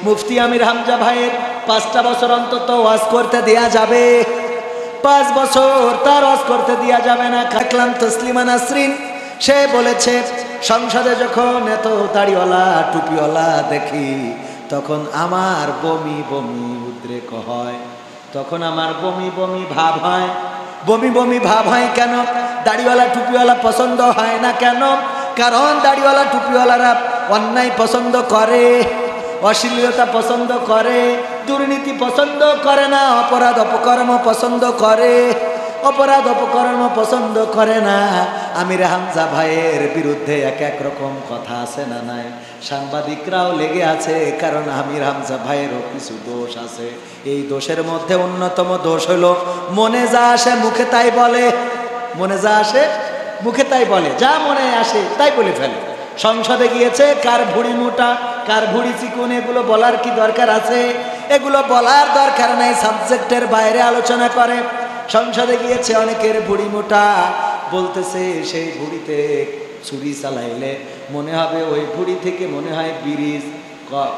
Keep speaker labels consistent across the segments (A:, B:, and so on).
A: মুফতি আমির হামজা ভাইয়ের 5টা বছর অন্তত ওয়াজ করতে দেয়া যাবে। 5 বছর তার ওয়াজ করতে দেয়া যাবে না। দেখলাম তসলিমা নাসরিন, সে বলেছে সংসদে যখন এত দাড়িওয়ালা টুপিওয়ালা দেখি তখন আমার বমি বমি উদ্রেক হয়, তখন আমার বমি বমি ভাব হয়। বমি বমি ভাব হয় কেন? দাড়িওয়ালা টুপিওয়ালা পছন্দ হয় না কেন? কারণ দাড়িওয়ালা টুপিওয়ালারা অন্যায় পছন্দ করে, অশ্লীলতা পছন্দ করে, দুর্নীতি পছন্দ করে না, অপরাধ অপকর্ম পছন্দ করে, অপরাধ অপকর্ম পছন্দ করে না। আমির হামজা ভাইয়ের বিরুদ্ধে এক এক রকম কথা আছে না নাই? সাংবাদিকরাও লেগে আছে, কারণ আমির হামজা ভাইয়েরও কিছু দোষ আছে। এই দোষের মধ্যে অন্যতম দোষ হলো মনে যা আসে মুখে তাই বলে। মনে যা আসে মুখে তাই বলে, যা মনে আসে তাই বলে ফেলে। সংসদে গিয়েছে, কার ভুড়ি মোটা কার ভুড়ি চিকুন এগুলো বলার কি দরকার আছে? এগুলো বলার দরকার নাই, সাবজেক্টের বাইরে আলোচনা করে। সংসদে গিয়েছে, অনেকের ভুড়ি মোটা, বলতেছে সেই ভুড়িতে ছুরি চালাইলে মনে হবে ওই ভুড়ি থেকে মনে হয় ব্রিজ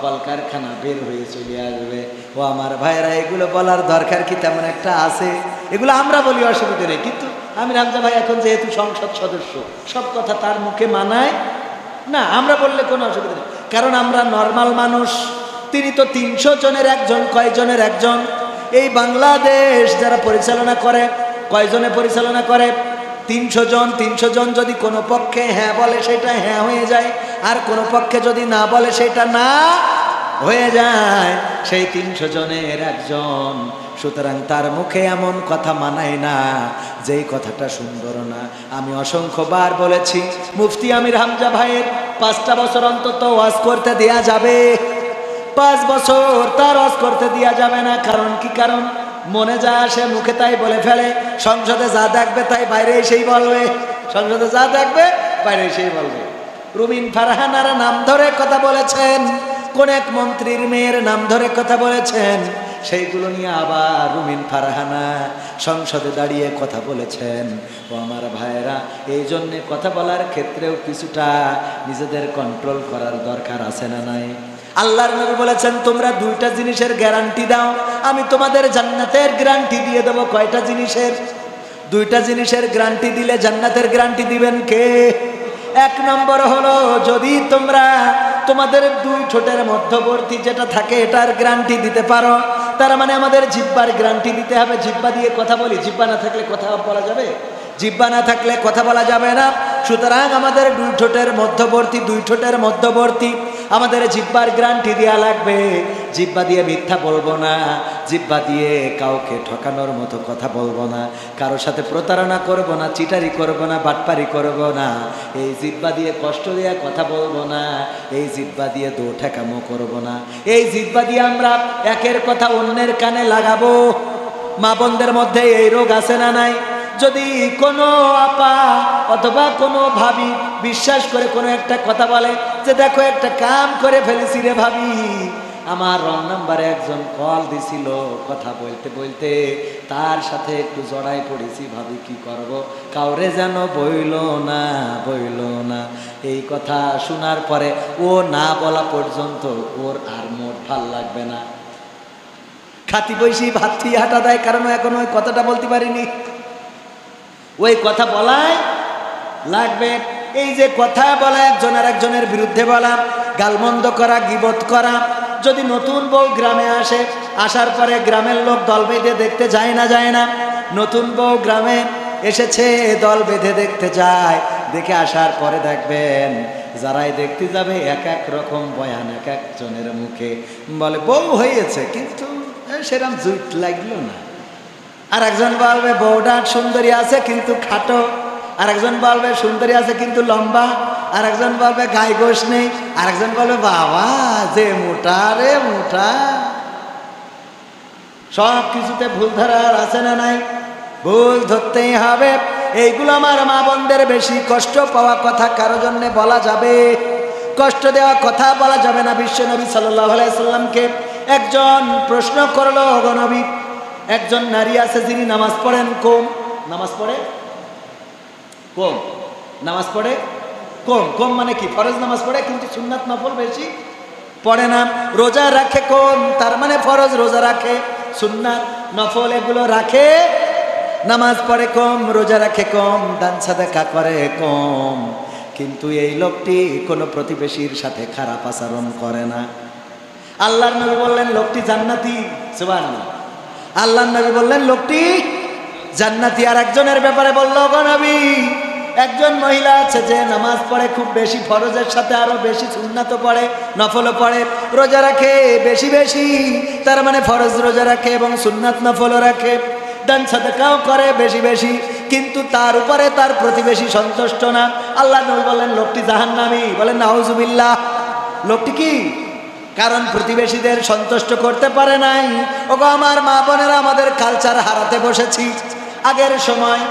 A: কলকারখানা বের হয়ে চলে আসবে। ও আমার ভাইরা, এগুলো বলার দরকার কি তেমন একটা আছে? এগুলো আমরা বলি, অসুবিধা নেই, কিন্তু আমির হামজা ভাই এখন যেহেতু সংসদ সদস্য, সব কথা তার মুখে মানায় না। আমরা বললে কোনো অসুবিধা নেই, কারণ আমরা নর্মাল মানুষ। তিনি তো 300 জনের একজন, কয়জনের একজন? এই বাংলাদেশ যারা পরিচালনা করে, কয়জনে পরিচালনা করে? 300 জন। 300 জন যদি কোনো পক্ষে হ্যাঁ বলে সেটা হ্যাঁ হয়ে যায়, আর কোনো পক্ষে যদি না বলে সেটা না হয়ে যায়। সেই 300 জনের একজন, সুতরাং তার মুখে এমন কথা মানায় না যেই কথাটা সুন্দর না। আমি অসংখ্যবার বলেছি, মুফতি আমির হামজা ভাইয়ের 5টা বছর অন্তত ওয়াজ করতে দেয়া যাবে। 5 বছর তার ওয়াজ করতে দেয়া যাবে না। কারণ কি? কারণ মনে যা আসে মুখে তাই বলে ফেলে। সংসদে যা দেখবে তাই বাইরে এসেই বলবে। সংসদে যা দেখবে বাইরে এসেই বলবে। রুমিন ফারহানার নাম ধরে কথা বলেছেন, কোন এক মন্ত্রীর মেয়ের নাম ধরে কথা বলেছেন, সেইগুলো নিয়ে আবার রুমিন ফারহানা সংসদে দাঁড়িয়ে কথা বলেছেন। ও আমার ভাইয়েরা, এই জন্যে কথা বলার ক্ষেত্রেও কিছুটা নিজেদের কন্ট্রোল করার দরকার আছে না নাই? আল্লাহর নবী বলেছেন, তোমরা 2টা জিনিসের গ্যারান্টি দাও, আমি তোমাদের জান্নাতের গ্যারান্টি দিয়ে দেবো। কয়টা জিনিসের? 2টা জিনিসের গ্যারান্টি দিলে জান্নাতের গ্যারান্টি দিবেন কে? 1 নম্বর হলো, যদি তোমরা তোমাদের 2 ঠোঁটের মধ্যবর্তী যেটা থাকে এটার গ্যারান্টি দিতে পারো, তার মানে আমাদের জিহ্বার গ্যারান্টি দিতে হবে। জিহ্বা দিয়ে কথা বলি, জিহ্বা না থাকলে কথা বলা যাবে? জিহ্বা না থাকলে কথা বলা যাবে না। সুতরাং আমাদের 2 ঠোঁটের মধ্যবর্তী আমাদের জিহ্বার গ্যারান্টি দেওয়া লাগবে। জিহ্বা দিয়ে মিথ্যা বলবো না, জিহ্বা দিয়ে কাউকে ঠকানোর মতো কথা বলবো না, কারোর সাথে প্রতারণা করব না, চিটারি করব না, বাটপারি করব না। এই জিহ্বা দিয়ে কষ্ট দিয়ে কথা বলবো না, এই জিহ্বা দিয়ে দো ঠেকামো করব না। এই জিহ্বা দিয়ে আমরা একের কথা অন্যের কানে লাগাবো। মা বোনদের মধ্যে এই রোগ আছে না নাই? যদি কোনো আপা অথবা কোনো ভাবি বিশ্বাস করে কোনো একটা কথা বলে যে দেখো একটা কাম করে ফেলেছি রে ভাবি, আমার রং নাম্বারে একজন কল দিছিল, কথা বলতে বলতে তার সাথে একটু জড়াই পড়েছি, ভাবি কি করব, কাউরে যেন বইল না। এই কথা শোনার পরে ও না বলা পর্যন্ত ওর আর মোট ভাল লাগবে না। খাতি বৈশি ভাত হাঁটা দেয়, কারণ এখন ওই কথাটা বলতে পারিনি, ওই কথা বলাই লাগবে। এই যে কথা বলা, একজন আর একজনের বিরুদ্ধে বলা, গালমন্দ করা, গীবত করা। যদি নতুন বউ গ্রামে আসে, আসার পরে গ্রামের লোক দল বেঁধে দেখতে যায় না? নতুন বউ গ্রামে এসেছে, দল বেঁধে দেখতে যায়, দেখে আসার পরে দেখবেন যারাই দেখতে যাবে এক এক রকম বয়ান এক একজনের মুখে। বলে বউ হয়েছে কিন্তু সেরকম জুট লাগলো না। আর একজন বলবে বউটা সুন্দরী আছে কিন্তু খাটো, আর একজন বলবে সুন্দরী আছে কিন্তু লম্বা, আর একজন বলবে গায়ে গোশ নেই, আর একজন বলবে বাবা যে মোটা রে মোটা। সব কিছুতে ভুল ধরার আছে না নাই? ভুল ধরতেই হবে। এইগুলো আমার মা বোনদের বেশি কষ্ট পাওয়া কথা কারো জন্য বলা যাবে, কষ্ট দেওয়া কথা বলা যাবে না। বিশ্ব নবী সাল্লাল্লাহু আলাইহি সাল্লামকে একজন প্রশ্ন করলো, ওগো নবী, একজন নারী আছে যিনি নামাজ পড়েন কম, নামাজ পড়ে কম, নামাজ পড়ে কম। কম মানে কি? ফরজ নামাজ পড়ে কিন্তু সুন্নাত নফল বেশি পড়ে না। রোজা রাখে কম, তার মানে ফরজ রোজা রাখে, সুন্নাত নফল এগুলো রাখে, নামাজ পড়ে কম, রোজা রাখে কম, দান সাদাকা করে কম, কিন্তু এই লোকটি কোনো প্রতিবেশীর সাথে খারাপ আচরণ করে না। আল্লাহর নবী বললেন লোকটি জান্নাতি। সুবহানাল্লাহ। আল্লাহর নবী বললেন লোকটি জান্নাতি। আর একজনের ব্যাপারে বলল, গো নবী, একজন মহিলা আছে যে নামাজ পড়ে খুব বেশি, ফরজের সাথে আরো বেশি সুন্নাতও পড়ে, নফলও পড়ে, রোজা রাখে বেশি বেশি, তার মানে ফরজ রোজা রাখে এবং সুন্নাত নফলও রাখে, দান সাদাকাও করে বেশি বেশি, কিন্তু তার উপরে তার প্রতিবেশী সন্তুষ্ট না। আল্লাহ নবী বললেন লোকটি জাহান্নামী। বলেন নাউজুবিল্লাহ। লোকটি কি? কারণ প্রতিবেশীদের সন্তুষ্ট করতে পারে নাই। ওগো আমার মা বোনেরা, আমাদের কালচার হারাতে বসেছি। আগের সময়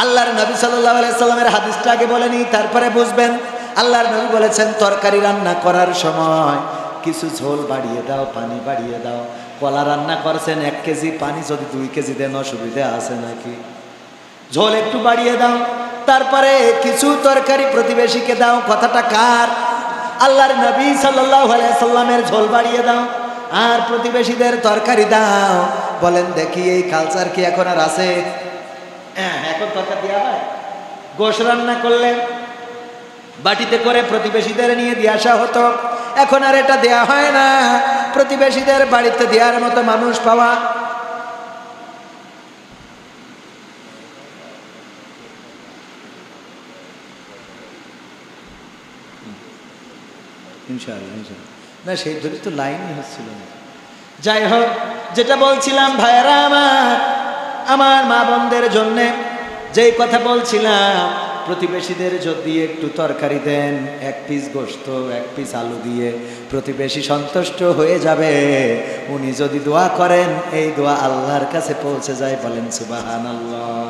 A: আল্লাহর নবী সাল্লাল্লাহু আলাইহি সাল্লামের হাদিসটা আগে বলেনি, তারপরে বুঝবেন। আল্লাহর নবী বলেছেন তরকারি রান্না করার সময় কিছু ঝোল বাড়িয়ে দাও, পানি বাড়িয়ে দাও। কলা রান্না করছেন 1 কেজি, পানি যদি 2 কেজি দেন অসুবিধা আছে নাকি? ঝোল একটু বাড়িয়ে দাও, তারপরে কিছু তরকারি প্রতিবেশীকে দাও। কথাটা কার? আল্লাহর নবী সাল্লাল্লাহু আলাইহি সাল্লামের ঝোল বাড়িয়ে দাও আর প্রতিবেশীদের তরকারি দাও। বলেন দেখি এই কালচার কি এখন আর আছে? এখন তরকারি দেওয়া হয়। গোশ রান্না করলে বাটিতে করে প্রতিবেশীদের নিয়ে দিয়ে আসা হতো, এখন আর এটা দেয়া হয় না। প্রতিবেশীদের বাড়িতে দেওয়ার মতো মানুষ পাওয়া ইনশাআল্লাহ না, সেই ধরে তো লাইনই হচ্ছিল না। যাই হোক, যেটা বলছিলাম ভাইয়েরা আমার মা বোনদের জন্যে যেই কথা বলছিলাম, প্রতিবেশীদের যদি একটু তরকারি দেন, 1 পিস গোশত 1 পিস আলু দিয়ে, প্রতিবেশী সন্তুষ্ট হয়ে যাবে। উনি যদি দোয়া করেন, এই দোয়া আল্লাহর কাছে পৌঁছে যায়। বলেন সুবহানাল্লাহ।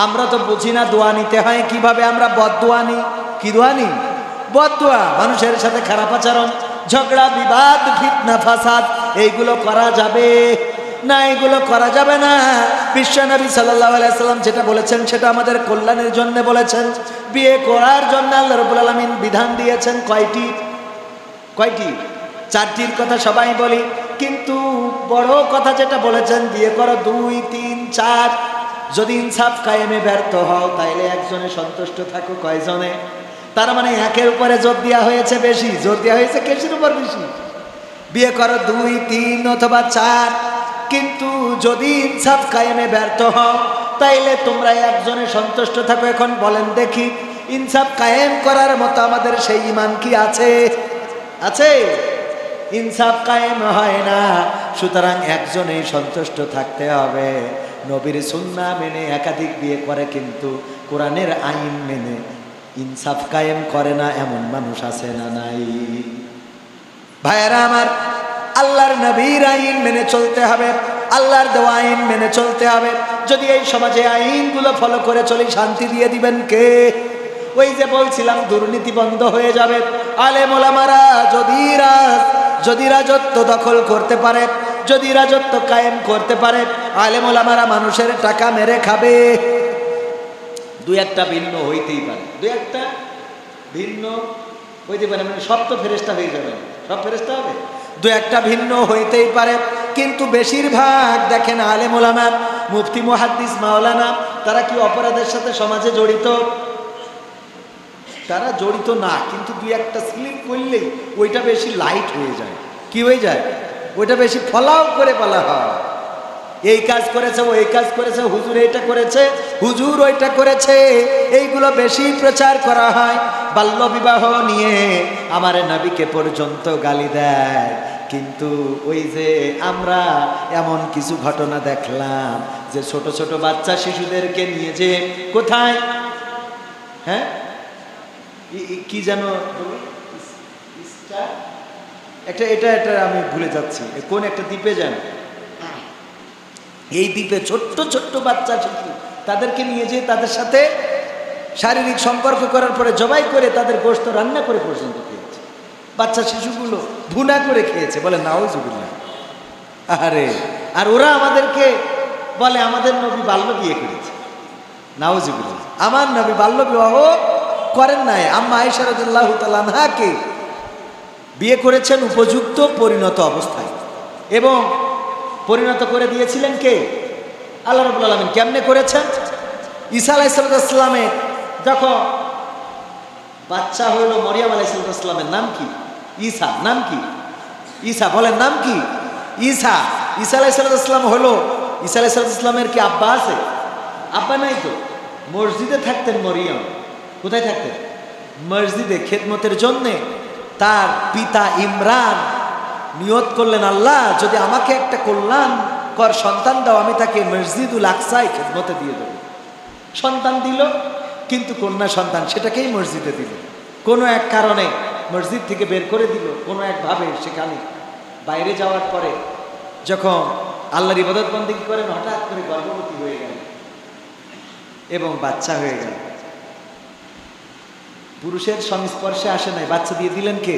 A: আমরা তো বুঝি না দোয়া নিতে হয় কিভাবে। আমরা বদদোয়া নিই। কি দোয়া নিই? বদদোয়া। মানুষের সাথে খারাপ আচরণ, ঝগড়া বিবাদ, ফিতনা ফাসাদ, এইগুলো করা যাবে না, এগুলো করা যাবে না। বিশ্বনবী সাল্লাল্লাহু আলাইহি সাল্লাম যেটা বলেছেন সেটা আমাদের কল্যাণের জন্য বলেছেন। বিয়ে করার জন্য আল্লাহ রাব্বুল আলামিন বিধান দিয়েছেন কয়টি? 4টির কথা সবাই বলি, কিন্তু বড় কথা যেটা বলেছেন বিয়ে করো 2, 3, 4। যদি ইনসাফ কায়েমে ব্যর্থ হও তাইলে একজনে সন্তুষ্ট থাকো। কয়জনে? তার মানে 1-এর উপরে জোর দেওয়া হয়েছে বেশি। জোর দেওয়া হয়েছে কেসের উপর বেশি? বিয়ে করো 2, 3 অথবা 4, কিন্তু যদি ইনসাফ কায়েমে ব্যর্থ হও তাইলে তোমরা একজনে সন্তুষ্ট থাকো। এখন বলেন দেখি, ইনসাফ কায়েম করার মতো আমাদের সেই ঈমান কি আছে? আছে? ইনসাফ কায়েম হয় না। সুতরাং একজনেই সন্তুষ্ট থাকতে হবে। নবীর সুন্নাহ মেনে একাধিক বিয়ে করে, কিন্তু কোরআনের আইন মেনে ইনসাফ কায়েম করে না, এমন মানুষ আছে না নাই? ভাইয়েরা আমার, আল্লাহর নবীর আইন মেনে চলতে হবে, আল্লাহর দেওয়া আইন মেনে চলতে হবে। যদি এই সমাজে আইনগুলো ফলো করে চলি, শান্তি দিয়ে দিবেন কে? ওই যে বলছিলাম দুর্নীতি বন্ধ হয়ে যাবে। আলেম ওলামারা যদি রাজত্ব দখল করতে পারে, যদি রাজত্ব কায়েম করতে পারে, আলেম ওলামারা মানুষের টাকা মেরে খাবে। 2-1টা ভিন্ন হইতেই পারে, 2-1টা ভিন্ন হইতে পারে, মানে সব তো ফেরেশতা হয়ে যাবে, সব ফেরেশতা হবে? 2-1টা ভিন্ন হইতেই পারে, কিন্তু বেশিরভাগ দেখেন আলেম ওলামা, মুফতি মুহাদ্দিস মাওলানা, তারা কি অপরাধের সাথে সমাজে জড়িত? তারা জড়িত না, কিন্তু 2-1টা স্লিপ করলেই ওইটা বেশি লাইট হয়ে যায়। কি হয়ে যায়? ওইটা বেশি ফলাও করে বলা হয়, এই কাজ করেছে, ওই কাজ করেছে, হুজুর এইটা করেছে, হুজুর ওইটা করেছে, এইগুলো বেশি প্রচার করা হয়। বাল্য বিবাহ নিয়ে আমার নবীকে পর্যন্ত গালি দেয়। কিন্তু ওই যে আমরা এমন কিছু ঘটনা দেখলাম যে ছোট ছোট বাচ্চা শিশুদেরকে নিয়ে যে কোথায়, হ্যাঁ কি যেন এটা আমি ভুলে যাচ্ছি, কোন একটা দ্বীপে যেন, এই দ্বীপে ছোট্ট ছোট্ট বাচ্চা শিশু, তাদেরকে নিয়ে যেয়ে তাদের সাথে শারীরিক সম্পর্ক করার পরে জবাই করে তাদের গোশত রান্না করে পর্যন্ত খেয়েছে। বাচ্চা শিশুগুলো ভুনা করে খেয়েছে। বলে নাউজুবিল্লাহ। আরে আর ওরা আমাদেরকে বলে আমাদের নবী বাল্য বিয়ে করেছে। নাউজুবিল্লাহ। আমার নবী বাল্য বিবাহ করেন নাই। আম্মা আয়েশা রাদিয়াল্লাহু তাআলা আনহাকে বিয়ে করেছেন উপযুক্ত পরিণত অবস্থায়, এবং পরিণত করে দিয়েছিলেন কে? আল্লাহ রাব্বুল আলামিন। কেমনে করেছেন? ঈসা আলাইহিস সালামের যখন বাচ্চা হইল, মরিয়ম আলাইহিস সালামের নাম কি? ঈসা। নাম কি? ঈসা। বলেন নাম কি? ঈসা। ঈসা আলাইহিস সালাম হলো, ঈসা আলাইহিস সালামের কি আব্বা আছে? আব্বা নাই তো। মসজিদে থাকতেন মরিয়ম। কোথায় থাকতেন? মসজিদে খেদমতের জন্যে। তার পিতা ইমরান নিয়ত করলেন, আল্লাহ যদি আমাকে একটা কল্যাণকর সন্তান দাও, আমি তাকে মসজিদুল আকসায় খেদমতে দিয়ে দেব। সন্তান দিল, কিন্তু কন্যা সন্তান, সেটাকেই মসজিদে দিল। কোনো এক কারণে মসজিদ থেকে বের করে দিল, কোনো একভাবে সেখানে বাইরে যাওয়ার পরে যখন আল্লাহর ইবাদত বন্দেগী করেন, হঠাৎ করে গর্ভবতী হয়ে গেল এবং বাচ্চা হয়ে গেল। পুরুষের সংস্পর্শে আসে নাই, বাচ্চা দিয়ে দিলেন কে?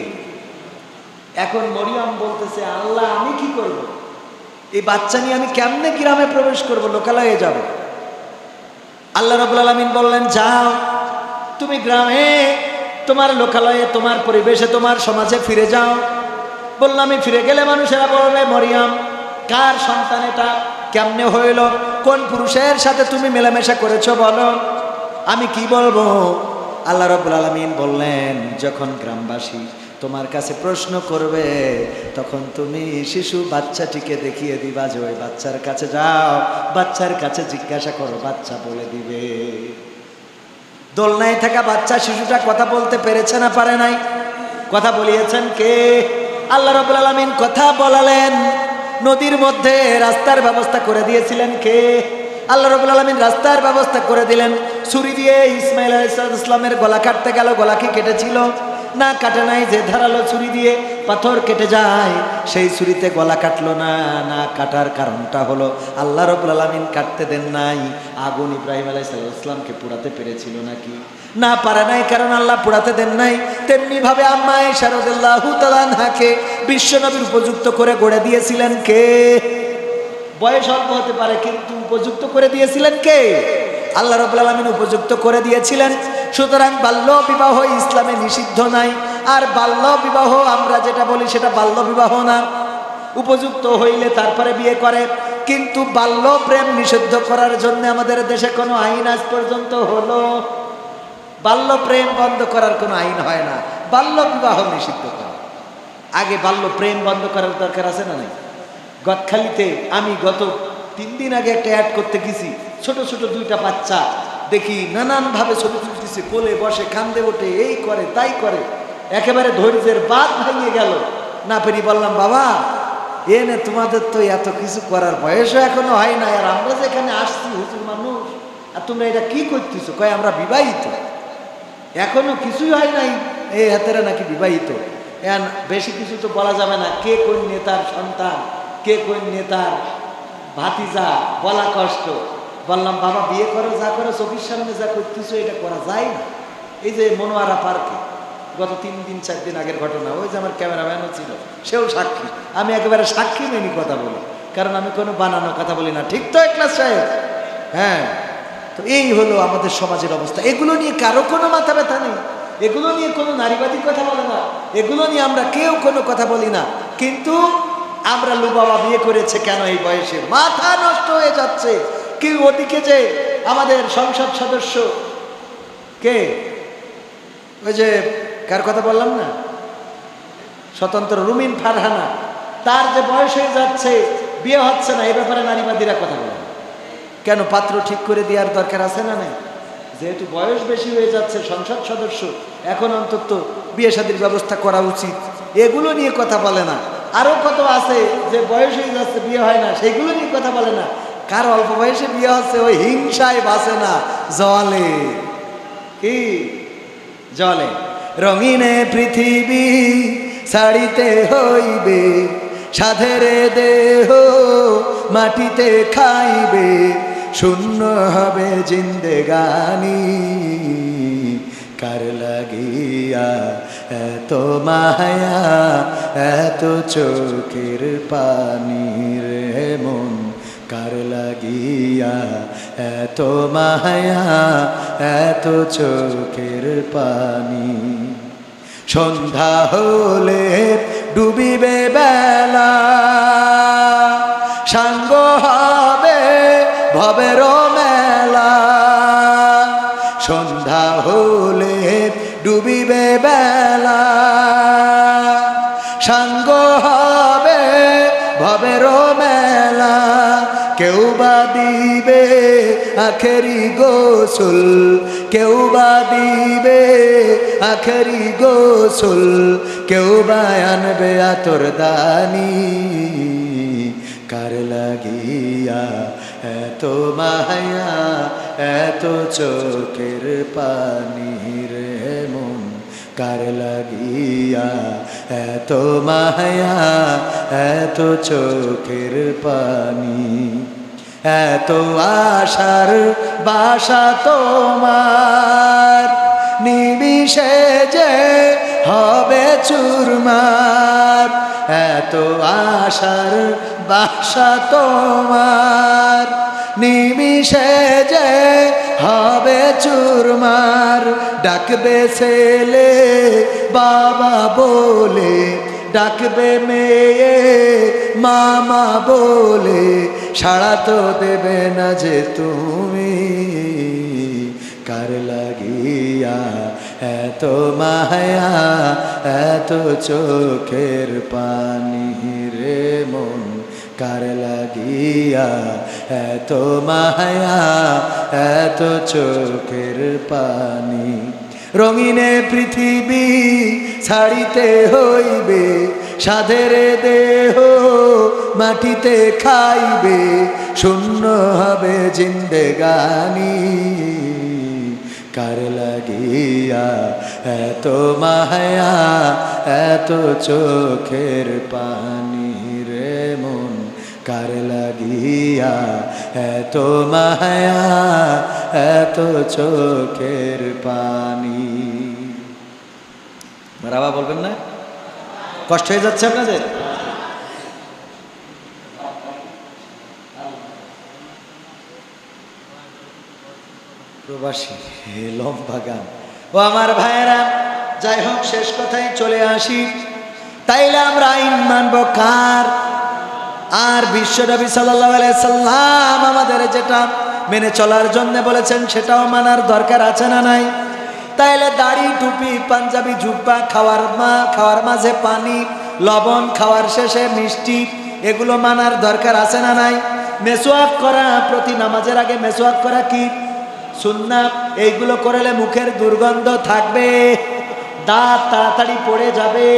A: এখন মরিয়ম বলতেছে, আল্লাহ আমি কি করব? এই বাচ্চা নিয়ে আমি কেমনে গ্রামে প্রবেশ করব, লোকালয়ে যাব? আল্লাহ রাব্বুল আলামিন বললেন, যাও তুমি গ্রামে, তোমার লোকালয়ে, তোমার পরিবেশে, তোমার সমাজে ফিরে যাও। বললাম আমি ফিরে গেলে মানুষেরা বলবে, মরিয়ম কার সন্তান এটা? কেমনে হইল? কোন পুরুষের সাথে তুমি মেলামেশা করেছো বলো। আমি কি বলবো? আল্লাহ রাব্বুল আলামিন বললেন, যখন গ্রামবাসী তোমার কাছে প্রশ্ন করবে, তখন তুমি শিশু বাচ্চাটিকে দেখিয়ে দিবা যে ওই বাচ্চার কাছে যাও, বাচ্চার কাছে জিজ্ঞাসা করো, বাচ্চা বলে দিবে। দোলনায় থাকা বাচ্চা শিশুটা কথা বলতে পেরেছে না পারে নাই? কথা বলিয়েছেন কে? আল্লাহ রাব্বুল আলামিন কথা বলালেন। নদীর মধ্যে রাস্তার ব্যবস্থা করে দিয়েছিলেন কে? আল্লাহ রাব্বুল আলামিন রাস্তার ব্যবস্থা করে দিলেন। ছুরি দিয়ে ইসমাইল আলাইহিস সালামের গলা কাটতে গেল, গলা কি কেটেছিল? না, কাটে নাই। যে ধারালো ছুরি দিয়ে পাথর কেটে যায়, সেই ছুরিতে গলা কাটলো না। না কাটার কারণটা হলো আল্লাহ রাব্বুল আলামিন কাটতে দেন নাই। আগুন ইব্রাহিম আলাইহিস সালামকে পোড়াতে পেরেছিল নাকি? না, পারে নাই, কারণ আল্লাহ পোড়াতে দেন নাই। তেমনি ভাবে আম্মা আয়েশা রাদিয়াল্লাহু তাআলা আনহাকে বিশ্বনবীর উপযুক্ত করে গড়ে দিয়েছিলেন কে? বয়স অল্প হতে পারে, কিন্তু উপযুক্ত করে দিয়েছিলেন কে? আল্লাহ রাব্বুল আলামিন উপযুক্ত করে দিয়েছিলেন। সুতরাং বাল্য বিবাহ ইসলামে নিষিদ্ধ নাই। আর বাল্য বিবাহ আমরা যেটা বলি সেটা বাল্য বিবাহ না। উপযুক্ত হইলে তারপরে বিয়ে করে, কিন্তু বাল্য প্রেম নিষিদ্ধ করার জন্য আমাদের দেশে কোনো আইন আজ পর্যন্ত হলো? বাল্য প্রেম বন্ধ করার কোনো আইন হয় না, বাল্য বিবাহ নিষিদ্ধ করা। আগে বাল্য প্রেম বন্ধ করার দরকার আছে না নাই? গদখালিতে আমি গত 3 দিন আগে একটা অ্যাড করতে গেছি, ছোট ছোট 2টা বাচ্চা দেখি নানানভাবে ছবি তুলতেছে, কোলে বসে, কান্দে ওঠে, এই করে তাই করে, একেবারে ধৈর্যের বাঁধ ভেঙে গেল। না পেরি বললাম, বাবা এনে তোমাদের তো এত কিছু করার বয়সও এখনো হয় না, আর আমরা যেখানে আসছি হুজুর মানুষ, আর তোমরা এটা কি করতেছো? কয় আমরা বিবাহিত, এখনো কিছুই হয় নাই, এই হাতেরা নাকি বিবাহিত। এখন বেশি কিছু তো বলা যাবে না, কে কোন নেতার সন্তান, কে কোন নেতার ভাতিজা, বলা কষ্ট। বললাম, বাবা বিয়ে করো, যা করো, চোখের সামনে যা করতেছো এটা করা যায় না। এই যে মনোয়ারা পার্কে গত 3 দিন 4 দিন আগের ঘটনা, ওই যে আমার ক্যামেরাম্যানও ছিল, সেও সাক্ষী। আমি একেবারে সাক্ষী মেনি কথা বলি, কারণ আমি কোনো বানানো কথা বলি না। ঠিক তো একলাস সাহেব? হ্যাঁ। তো এই হলো আমাদের সমাজের অবস্থা। এগুলো নিয়ে কারো কোনো মাথা ব্যথা নেই, এগুলো নিয়ে কোনো নারীবাদী কথা বলে না, এগুলো নিয়ে আমরা কেউ কোনো কথা বলি না। কিন্তু আমরা বাবা বিয়ে করেছে কেন এই বয়সে, মাথা নষ্ট হয়ে যাচ্ছে। কি ওদিকে যে আমাদের সংসদ সদস্য কে, ওই যে কার কথা বললাম না, স্বতন্ত্র রুমিন ফারহানা, তার যে বয়স হয়ে যাচ্ছে, বিয়ে হচ্ছে না, এ ব্যাপারে নারীবাদীরা কথা বলে কেন? পাত্র ঠিক করে দেওয়ার দরকার আছে না নেই? যেহেতু বয়স বেশি হয়ে যাচ্ছে, সংসদ সদস্য, এখন অন্তত বিয়ে শাদীর ব্যবস্থা করা উচিত। এগুলো নিয়ে কথা বলে না। আরো কত আছে যে বয়স হয়ে যাচ্ছে, বিয়ে হয় না, সেগুলো নিয়ে কথা বলে না। কার অল্প বয়সে বিয়ে হচ্ছে, ওই হিংসায় বাঁচে না, জলে। কি জলে? রঙিনে পৃথিবী ছাড়িতে হইবে, সাধের দেহ মাটিতে খাইবে, শূন্য হবে জিন্দেগানি। কার লাগিয়া এত মায়া, এত চোখের পানি রে মন, কার লাগিয়া এত মায়া, এত চোখের পানি। সন্ধ্যা হলে ডুবিবে বেলা, সাঙ্গ হবে ভবের মেলা। সন্ধ্যা হলে ডুবিবে বেলা, সাঙ্গ হবে ভবের মেলা। কেউ বা দিবে আখেরি গোসল, কেউ বা দিবে আখেরি গোসল, কেউ বা আনবে আতর দানি। কার লাগিয়া এত মায়া এত চোখের পানি রে মন, কার লাগিয়া এত মায়া এত চোখের পানি। এত আশার বাসা তোমার, নিমিষে যে হবে চুরমার। এত আশার বাসা তোমার, নিমিষে যে হবে চুরমার। ডাকবে ছেলে বাবা বলে, ডাকবে মেয়ে মামা বলে, সাড়া তো দেবে না যে তুমি। কার লাগিয়া এত মায়া এত চোখের পানি রে মন, কার লাগিয়া এত মায়া এত চোখের পানি। রঙিনে পৃথিবী ছাড়িতে হইবে, সাধের দেহ মাটিতে খাইবে, শূন্য হবে জিন্দেগানি। কার লাগিয়া এত মায়া এত চোখের পানি রে মন, কার লাগিয়া এত মায়া এত চোখের পানি। মারহাবা বলবেন না? কষ্ট হয়ে যাচ্ছে আপনাদের? প্রবাসী লম্বা গান। ও আমার ভাইয়েরা, যাই হোক শেষ কথায় চলে আসি। তাইলে আমরা আইন মানব কার? আর বিশ্বনবী সাল্লাল্লাহু আলাইহি সাল্লাম আমাদের যেটা মেনে চলার জন্য বলেছেন সেটাও মানার দরকার আছে না নাই? তাইলে দাড়ি টুপি পাঞ্জাবি জুব্বা, খাওয়ার মাঝে পানি লবণ, খাওয়ার শেষে মিষ্টি, এগুলো মানার দরকার আছে না নাই? মেসওয়াক করা, প্রতি নামাজের আগে মেসওয়াক করা কি সুন্নাত। এইগুলো করলে মুখের দুর্গন্ধ থাকবে, দাঁত তাড়াতাড়ি পড়ে যাবে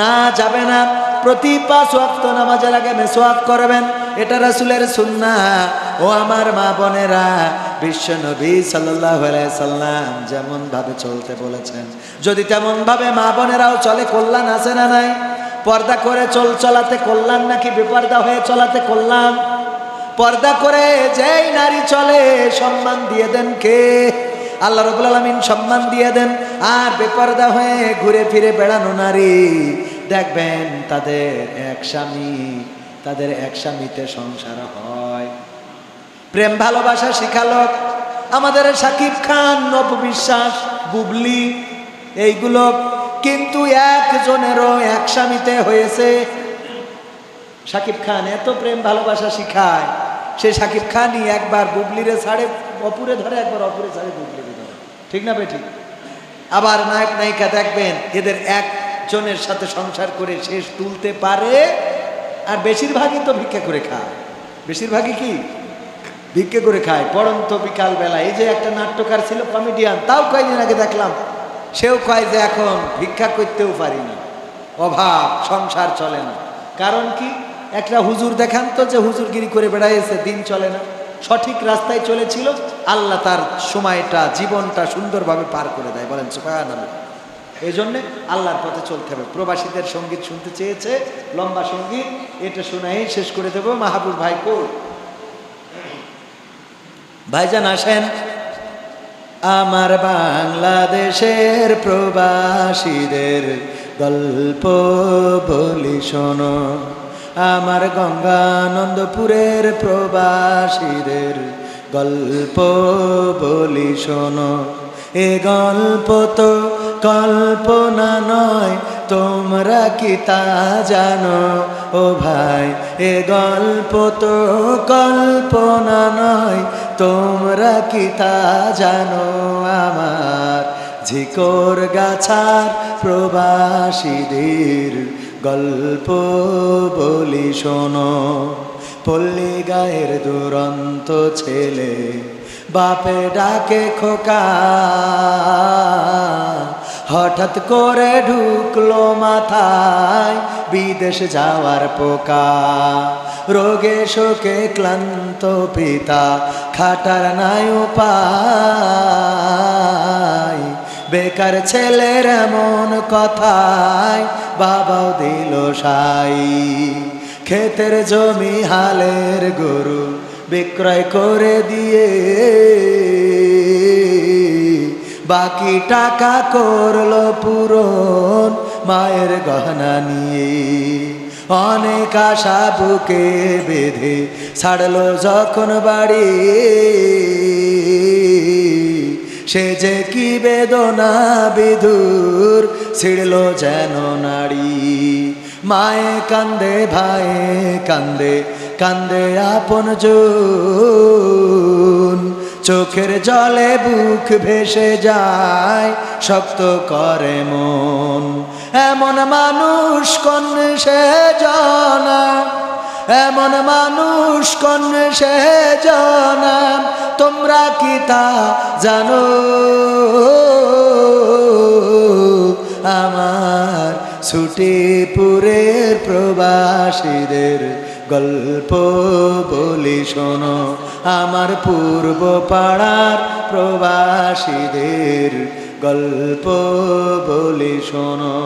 A: না? যাবে না। প্রতি 5 ওয়াক্ত নামাজের আগে মেসওয়াক করবেন, এটা রাসূলের সুন্নাহ। ও আমার মা বোনেরা, বিশ্বনবী সাল্লাল্লাহু আলাইহি সাল্লাম যেমন ভাবে চলতে বলেছেন, যদি তেমন ভাবে মা বোনেরাও চলে, কল্যাণ আছে না নাই? পর্দা করে চলাতে কল্যাণ নাকি বেপর্দা হয়ে চলাতে কল্যাণ? পর্দা করে যেই নারী চলে সম্মান দিয়ে দেন কে? আল্লাহ রাব্বুল আলামিন সম্মান দিয়ে দেন। আর বেপর্দা হয়ে ঘুরে ফিরে বেড়ানো নারী দেখবেন তাদের এক স্বামীতে সংসার হয়। প্রেম ভালোবাসা শিখালো আমাদের শাকিব খান, নববিশ্বাস, বুবলি, এইগুলো কিন্তু একজনেরও এক স্বামীতে হয়েছে। শাকিব খান এত প্রেম ভালোবাসা শিখায়, সে শাকিব খানই একবার বুবলিরে ছাড়ে অপুরে ধরে, একবার অপুরে ছাড়ে বুবলিরে ধরে, ঠিক না বেঠিক? আবার নায়ক নায়িকা দেখবেন এদের একজনের সাথে সংসার করে শেষ তুলতে পারে, আর বেশিরভাগই তো ভিক্ষা করে খায়। বেশিরভাগই কি ভিক্ষা করে খায়। পড়ন্ত বিকাল বেলা, এই যে একটা নাট্যকার ছিল, কমেডিয়ান, তাও কয়েকদিন আগে দেখলাম, সেও কয় যে এখন ভিক্ষা করতেও পারি না, অভাব, সংসার চলে না। কারণ কি? একটা হুজুর দেখান তো, যে হুজুরগিরি করে বেড়াইছে, দিন চলে না, সঠিক রাস্তায় চলেছিল, আল্লাহ তার সময়টা, জীবনটা সুন্দরভাবে পার করে দেয়। বলেন সুবহানাল্লাহ। এই জন্যে আল্লাহর পথে চলতে হবে। প্রবাসীদের সঙ্গীত শুনতে চেয়েছে, লম্বা সঙ্গীত, এটা শোনাই শেষ করে দেবো। মাহবুব ভাই কই? ভাইজান আসেন। আমার বাংলাদেশের প্রবাসীদের গল্প বলি শোনো, আমার গঙ্গানন্দপুরের প্রবাসীদের গল্প বলি শোনো। এ গল্প তো কল্পনা নয়, তোমরা কি তা জানো? ও ভাই, এ গল্প তো কল্পনা নয়, তোমরা কি তা জানো? আমার ঝিকর গাছার প্রবাসীদের গল্প বলি শোনো। পল্লী গায়ের দুরন্ত ছেলে বাপে ডাকে খোকা, হঠাৎ করে ঢুকলো মাথায় বিদেশ যাওয়ার পোকা। রোগে শোকে ক্লান্ত পিতা, খাটার নাই উপায়, বেকার ছেলের এমন কথায় বাবাও দিল সাই। ক্ষেতের জমি হালের গরু বিক্রয় করে দিয়ে বাকি টাকা করলো পূরণ মায়ের গহনা নিয়ে। অনেক আশা বুকে বেঁধে ছাড়লো যখন বাড়ি, সে যে কি বেদনা বিধুর ছিড়লো যেন নাড়ি। মায়ে কান্দে, ভাইয়ে কান্দে, কান্দে আপনজন, চোখের জলে বুক ভেসে যায়, শক্ত করে মন। এমন মানুষ কোন সে জানা, এমন মানুষ কোন সে জানা, তোমরা কি তা জানো? আমার ছুটিপুরের প্রবাসীদের গল্প বলি শোনো। আমার পূর্ব পাড়ার প্রবাসীদের গল্প বলি শোনো।